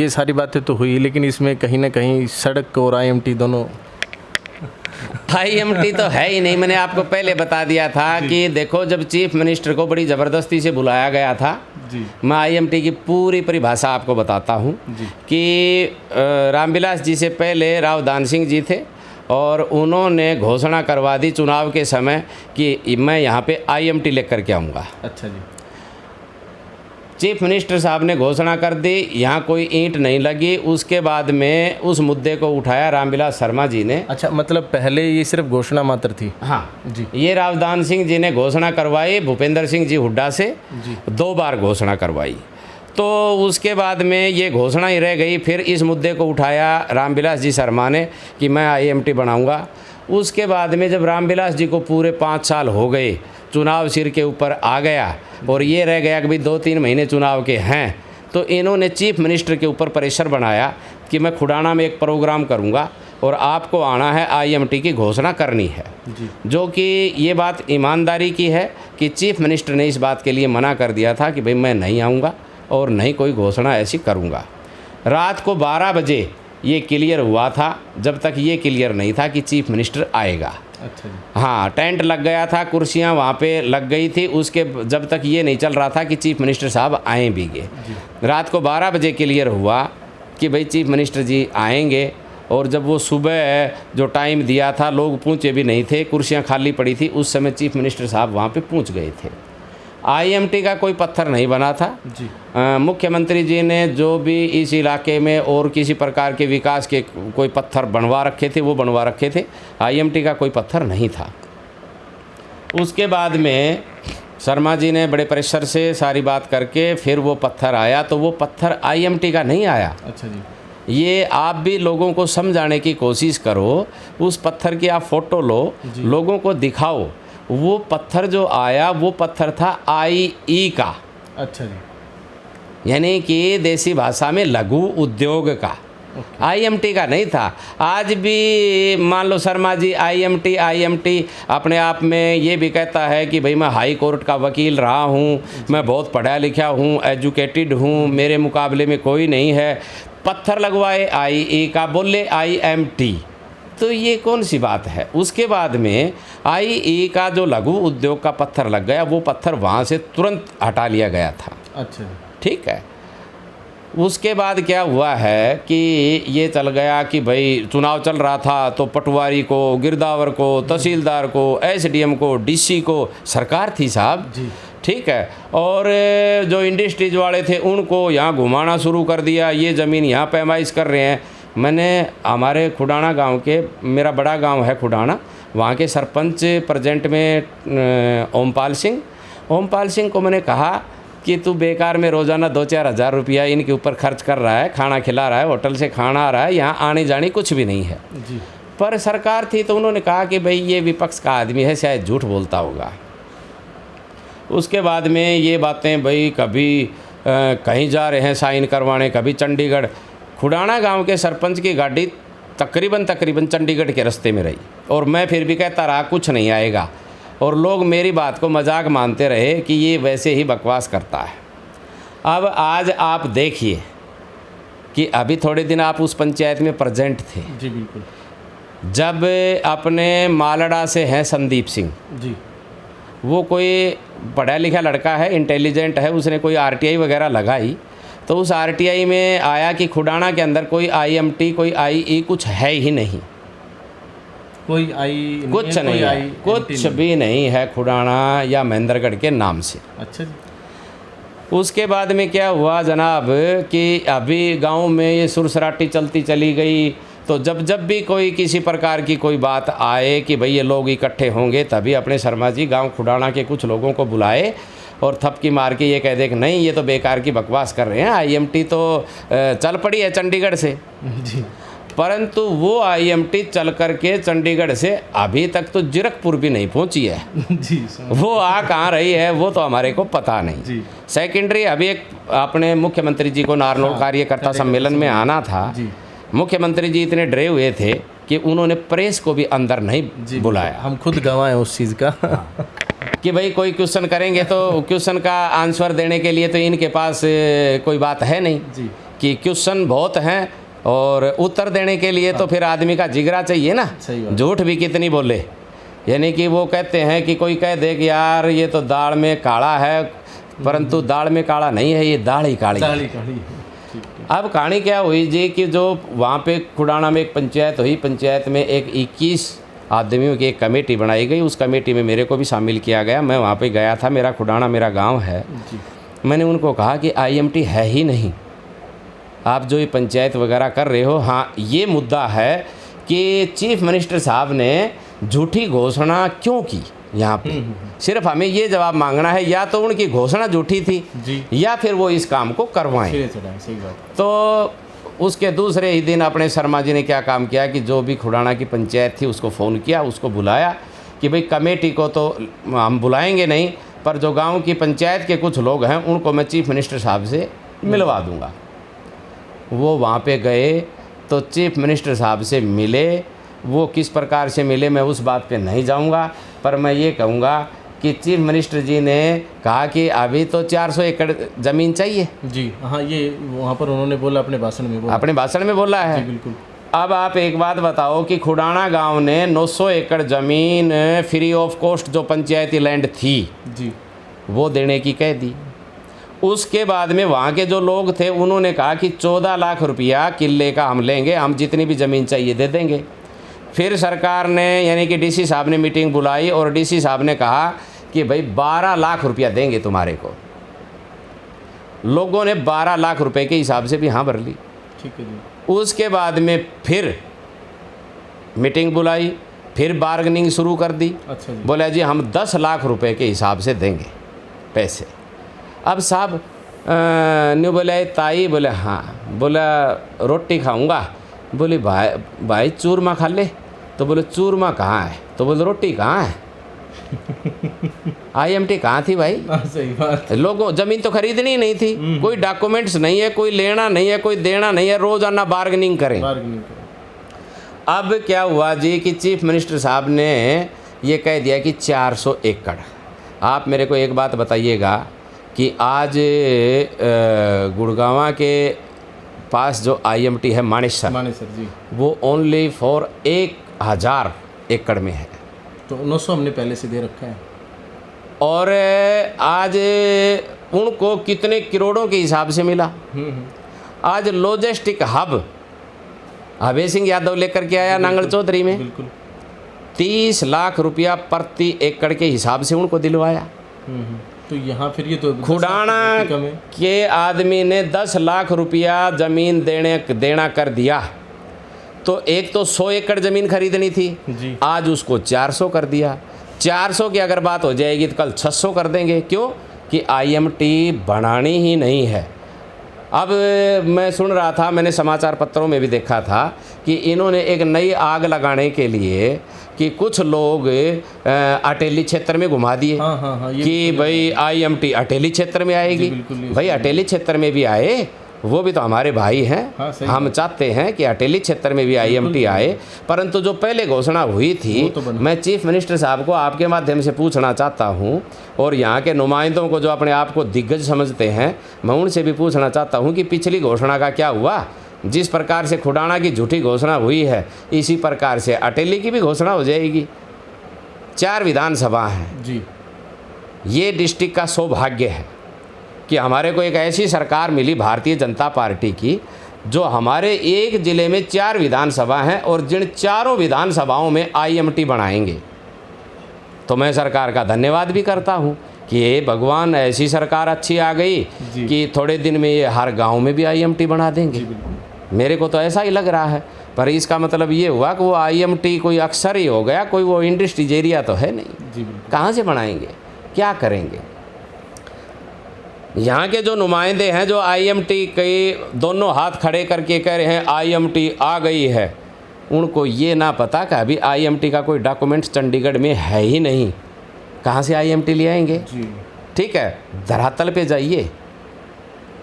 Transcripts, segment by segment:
ये सारी बातें तो हुई, लेकिन इसमें कहीं ना कहीं सड़क और आईएमटी दोनों। आईएमटी तो है ही नहीं। मैंने आपको पहले बता दिया था कि देखो, जब चीफ मिनिस्टर को बड़ी ज़बरदस्ती से बुलाया गया था जी। मैं आईएमटी की पूरी परिभाषा आपको बताता हूँ कि रामविलास जी से पहले राव दान सिंह जी थे और उन्होंने घोषणा करवा दी चुनाव के समय कि मैं यहाँ पे आईएमटी लेकर के आऊँगा। अच्छा जी। चीफ मिनिस्टर साहब ने घोषणा कर दी, यहाँ कोई ईंट नहीं लगी। उसके बाद में उस मुद्दे को उठाया रामविलास शर्मा जी ने। अच्छा, मतलब पहले ये सिर्फ घोषणा मात्र थी। हाँ जी। ये राव दान सिंह जी ने घोषणा करवाई, भूपेंद्र सिंह जी हुड्डा से जी। 2 बार घोषणा करवाई। तो उसके बाद में ये घोषणा ही रह गई। फिर इस मुद्दे को उठाया रामविलास जी शर्मा ने कि मैं आईएमटी बनाऊंगा। उसके बाद में जब रामविलास जी को पूरे 5 साल हो गए, चुनाव सिर के ऊपर आ गया और ये रह गया कि भाई 2-3 महीने चुनाव के हैं, तो इन्होंने चीफ मिनिस्टर के ऊपर प्रेशर बनाया कि मैं खुडाना में एक प्रोग्राम करूंगा और आपको आना है, आईएमटी की घोषणा करनी है जी। जो कि ये बात ईमानदारी की है कि चीफ मिनिस्टर ने इस बात के लिए मना कर दिया था कि भाई मैं नहीं आऊँगा और नहीं कोई घोषणा ऐसी करूँगा। रात को 12 बजे ये क्लियर हुआ था, जब तक ये क्लियर नहीं था कि चीफ मिनिस्टर आएगा। अच्छा जी। हाँ, टेंट लग गया था, कुर्सियाँ वहाँ पे लग गई थी, उसके जब तक ये नहीं चल रहा था कि चीफ मिनिस्टर साहब आए भी गए। रात को 12 बजे क्लियर हुआ कि भाई चीफ मिनिस्टर जी आएंगे। और जब वो सुबह जो टाइम दिया था, लोग पहुँचे भी नहीं थे, कुर्सियाँ खाली पड़ी थी, उस समय चीफ मिनिस्टर साहब वहाँ पे पहुँच गए थे। आईएमटी का कोई पत्थर नहीं बना था जी। मुख्यमंत्री जी ने जो भी इस इलाके में और किसी प्रकार के विकास के कोई पत्थर बनवा रखे थे वो बनवा रखे थे, आईएमटी का कोई पत्थर नहीं था। उसके बाद में शर्मा जी ने बड़े प्रेशर से सारी बात करके फिर वो पत्थर आया, तो वो पत्थर आईएमटी का नहीं आया। अच्छा जी। ये आप भी लोगों को समझाने की कोशिश करो, उस पत्थर की आप फ़ोटो लो, लोगों को दिखाओ। वो पत्थर जो आया वो पत्थर था आईई का। अच्छा जी। यानी कि देसी भाषा में लघु उद्योग का, आईएमटी का नहीं था। आज भी मान लो शर्मा जी आईएमटी अपने आप में ये भी कहता है कि भाई मैं हाई कोर्ट का वकील रहा हूँ, मैं बहुत पढ़ा लिखा हूँ, एजुकेटेड हूँ, मेरे मुकाबले में कोई नहीं है। पत्थर लगवाए आईई का, बोले आईएमटी, तो ये कौन सी बात है। उसके बाद में आईई का जो लघु उद्योग का पत्थर लग गया, वो पत्थर वहाँ से तुरंत हटा लिया गया था। अच्छा, ठीक है। उसके बाद क्या हुआ है कि ये चल गया कि भाई चुनाव चल रहा था तो पटवारी को, गिरदावर को, तहसीलदार को, एसडीएम को, डीसी को सरकार थी साहब, ठीक है। और जो इंडस्ट्रीज वाले थे उनको यहाँ घुमाना शुरू कर दिया, ये ज़मीन यहाँ पैमाइश कर रहे हैं। मैंने हमारे खुडाना गांव के, मेरा बड़ा गांव है खुडाना, वहाँ के सरपंच प्रेजेंट में ओमपाल सिंह को मैंने कहा कि तू बेकार में रोज़ाना 2-4 हज़ार रुपया इनके ऊपर खर्च कर रहा है, खाना खिला रहा है, होटल से खाना आ रहा है, यहाँ आने जाने कुछ भी नहीं है जी। पर सरकार थी तो उन्होंने कहा कि भाई ये विपक्ष का आदमी है, शायद झूठ बोलता होगा। उसके बाद में ये बातें भाई कभी कहीं जा रहे हैं साइन करवाने, कभी चंडीगढ़। खुडाना गांव के सरपंच की गाड़ी तकरीबन चंडीगढ़ के रास्ते में रही और मैं फिर भी कहता रहा कुछ नहीं आएगा, और लोग मेरी बात को मजाक मानते रहे कि ये वैसे ही बकवास करता है। अब आज आप देखिए कि अभी थोड़े दिन आप उस पंचायत में प्रेजेंट थे जी। बिल्कुल। जब अपने मालड़ा से हैं संदीप सिंह जी, वो कोई पढ़ा लिखा लड़का है, इंटेलिजेंट है, उसने कोई आरटीआई वगैरह लगाई, तो उस आरटीआई में आया कि खुडाना के अंदर कोई आईएमटी, कोई आईई कुछ है ही नहीं, कोई आई कुछ नहीं है, कुछ भी नहीं है खुडाना या महेंद्रगढ़ के नाम से। अच्छा जी। उसके बाद में क्या हुआ जनाब कि अभी गांव में ये सुरसराटी चलती चली गई, तो जब भी कोई किसी प्रकार की कोई बात आए कि भाई ये लोग इकट्ठे होंगे, तभी अपने शर्मा जी गांव खुडाना के कुछ लोगों को बुलाए और थपकी मार के ये कह दे कि नहीं ये तो बेकार की बकवास कर रहे हैं, आईएमटी तो चल पड़ी है चंडीगढ़ से जी। परंतु वो आईएमटी चल कर के चंडीगढ़ से अभी तक तो जीरकपुर भी नहीं पहुंची है जी। वो आ कहाँ रही है वो तो हमारे को पता नहीं जी। सेकेंडरी अभी एक अपने मुख्यमंत्री जी को नारनौल कार्यकर्ता सम्मेलन में आना था जी। मुख्यमंत्री जी इतने डरे हुए थे कि उन्होंने प्रेस को भी अंदर नहीं बुलाया। हम खुद गवाह हैं उस चीज़ का कि भाई कोई क्वेश्चन करेंगे तो क्वेश्चन का आंसर देने के लिए तो इनके पास कोई बात है नहीं जी। कि क्वेश्चन बहुत हैं और उत्तर देने के लिए तो फिर आदमी का जिगरा चाहिए ना। सही बात। झूठ भी कितनी बोले, यानी कि वो कहते हैं कि कोई कह दे कि यार ये तो दाढ़ में काढ़ा है, परंतु दाढ़ में काढ़ा नहीं है, ये दाढ़ ही काढ़ी है। दाढ़ी काढ़ी है। ठीक है। अब कहानी क्या हुई जी कि जो वहाँ पे खुडाना में एक पंचायत हुई, पंचायत में एक 21 आदमियों की एक कमेटी बनाई गई। उस कमेटी में मेरे को भी शामिल किया गया। मैं वहाँ पे गया था, मेरा खुडाना मेरा गांव है। जी। मैंने उनको कहा कि आईएमटी है ही नहीं, आप जो ये पंचायत वगैरह कर रहे हो। हाँ, ये मुद्दा है कि चीफ मिनिस्टर साहब ने झूठी घोषणा क्यों की यहाँ पे। सिर्फ हमें ये जवाब मांगना है, या तो उनकी घोषणा झूठी थी जी। या फिर वो इस काम को करवाएं। सही बात। तो उसके दूसरे ही दिन अपने शर्मा जी ने क्या काम किया कि जो भी खुडाना की पंचायत थी उसको फ़ोन किया, उसको बुलाया कि भाई कमेटी को तो हम बुलाएंगे नहीं, पर जो गांव की पंचायत के कुछ लोग हैं उनको मैं चीफ मिनिस्टर साहब से मिलवा दूंगा। वो वहाँ पे गए तो चीफ मिनिस्टर साहब से मिले। वो किस प्रकार से मिले मैं उस बात पे नहीं जाऊंगा, पर मैं ये कहूँगा कि चीफ मिनिस्टर जी ने कहा कि अभी तो 400 एकड़ ज़मीन चाहिए। जी हाँ, ये वहाँ पर उन्होंने बोला, अपने भाषण में बोला। अपने भाषण में बोला है। जी बिल्कुल। अब आप एक बात बताओ कि खुडाना गांव ने 900 एकड़ ज़मीन फ्री ऑफ कॉस्ट जो पंचायती लैंड थी जी, वो देने की कह दी। उसके बाद में वहाँ के जो लोग थे उन्होंने कहा कि 14 लाख रुपया किले का हम लेंगे, हम जितनी भी ज़मीन चाहिए दे देंगे। फिर सरकार ने यानी कि डीसी साहब ने मीटिंग बुलाई और डीसी साहब ने कहा कि भाई 12 लाख रुपया देंगे तुम्हारे को। लोगों ने 12 लाख रुपए के हिसाब से भी हाँ भर ली। ठीक है जी। उसके बाद में फिर मीटिंग बुलाई, फिर बार्गेनिंग शुरू कर दी। अच्छा जी। बोला जी हम 10 लाख रुपए के हिसाब से देंगे पैसे। अब साहब न्यू बोले ताई, बोले हाँ, बोला रोटी खाऊंगा। बोले भाई चूरमा खा ले। तो बोले चूरमा कहाँ है? तो बोले रोटी कहाँ है? आईएमटी कहाँ थी भाई? सही बात। लोगों ज़मीन तो खरीदनी ही नहीं थी, कोई डॉक्यूमेंट्स नहीं है, कोई लेना नहीं है, कोई देना नहीं है, रोज़ाना बार्गेनिंग करें। अब क्या हुआ जी कि चीफ मिनिस्टर साहब ने ये कह दिया कि 400 एकड़। आप मेरे को एक बात बताइएगा कि आज गुड़गांव के पास जो आईएमटी है मानेसर जी, वो ओनली फॉर 1000 एकड़ में है। तो 900 हमने पहले से दे रखा है। और आज उनको कितने करोड़ों के हिसाब से मिला। आज लॉजिस्टिक हब अभय सिंह यादव लेकर के आया नांगल चौधरी में। बिल्कुल। 30 लाख रुपया प्रति एकड़ के हिसाब से उनको दिलवाया। तो यहाँ फिर ये तो खुडाना के आदमी ने 10 लाख रुपया ज़मीन देना कर दिया। तो एक तो 100 एकड़ ज़मीन खरीदनी थी जी। आज उसको 400 कर दिया। 400 की अगर बात हो जाएगी तो कल 600 कर देंगे। क्यों? कि आईएमटी बनानी ही नहीं है। अब मैं सुन रहा था, मैंने समाचार पत्रों में भी देखा था कि इन्होंने एक नई आग लगाने के लिए कि कुछ लोग अटेली क्षेत्र में घुमा दिए। हाँ, कि भाई आईएमटी अटेली क्षेत्र में आएगी। भाई अटेली क्षेत्र में भी आए, वो भी तो हमारे भाई हैं। हाँ, हम चाहते हैं कि अटेली क्षेत्र में भी आईएमटी आए, परंतु जो पहले घोषणा हुई थी तो मैं चीफ मिनिस्टर साहब को आपके माध्यम से पूछना चाहता हूं, और यहाँ के नुमाइंदों को जो अपने आप को दिग्गज समझते हैं, मैं उनसे भी पूछना चाहता हूं कि पिछली घोषणा का क्या हुआ। जिस प्रकार से खुडाना की झूठी घोषणा हुई है, इसी प्रकार से अटेली की भी घोषणा हो जाएगी। 4 विधानसभा हैं जी। ये डिस्ट्रिक्ट का सौभाग्य है कि हमारे को एक ऐसी सरकार मिली भारतीय जनता पार्टी की, जो हमारे एक ज़िले में 4 विधानसभा हैं और जिन 4 विधानसभाओं में आईएमटी बनाएंगे। तो मैं सरकार का धन्यवाद भी करता हूं कि ये भगवान ऐसी सरकार अच्छी आ गई कि थोड़े दिन में ये हर गांव में भी आईएमटी बना देंगे। मेरे को तो ऐसा ही लग रहा है, पर इसका मतलब ये हुआ कि वो आईएमटी कोई अक्सर ही हो गया, कोई वो इंडस्ट्रीज एरिया तो है नहीं। कहाँ से बनाएंगे, क्या करेंगे? यहाँ के जो नुमाइंदे हैं, जो आईएमटी के दोनों हाथ खड़े करके कह रहे हैं आईएमटी आ गई है, उनको ये ना पता कि अभी आईएमटी का कोई डॉक्यूमेंट चंडीगढ़ में है ही नहीं। कहाँ से आईएमटी ले आएंगे? ठीक है, धरातल पे जाइए।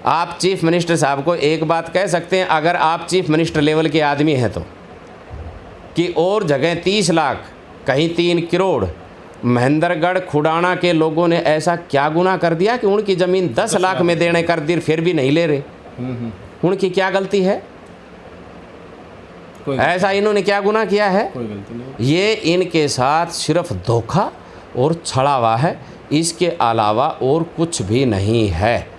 आप चीफ मिनिस्टर साहब को एक बात कह सकते हैं, अगर आप चीफ मिनिस्टर लेवल के आदमी हैं तो, कि और जगह 30 लाख, कहीं 3 करोड़, महेंद्रगढ़ खुडाना के लोगों ने ऐसा क्या गुनाह कर दिया कि उनकी ज़मीन 10 लाख में देने कर दी, फिर भी नहीं ले रहे। उनकी क्या गलती है? ऐसा इन्होंने क्या गुनाह किया है? कोई गलती नहीं। ये इनके साथ सिर्फ धोखा और छलावा है, इसके अलावा और कुछ भी नहीं है।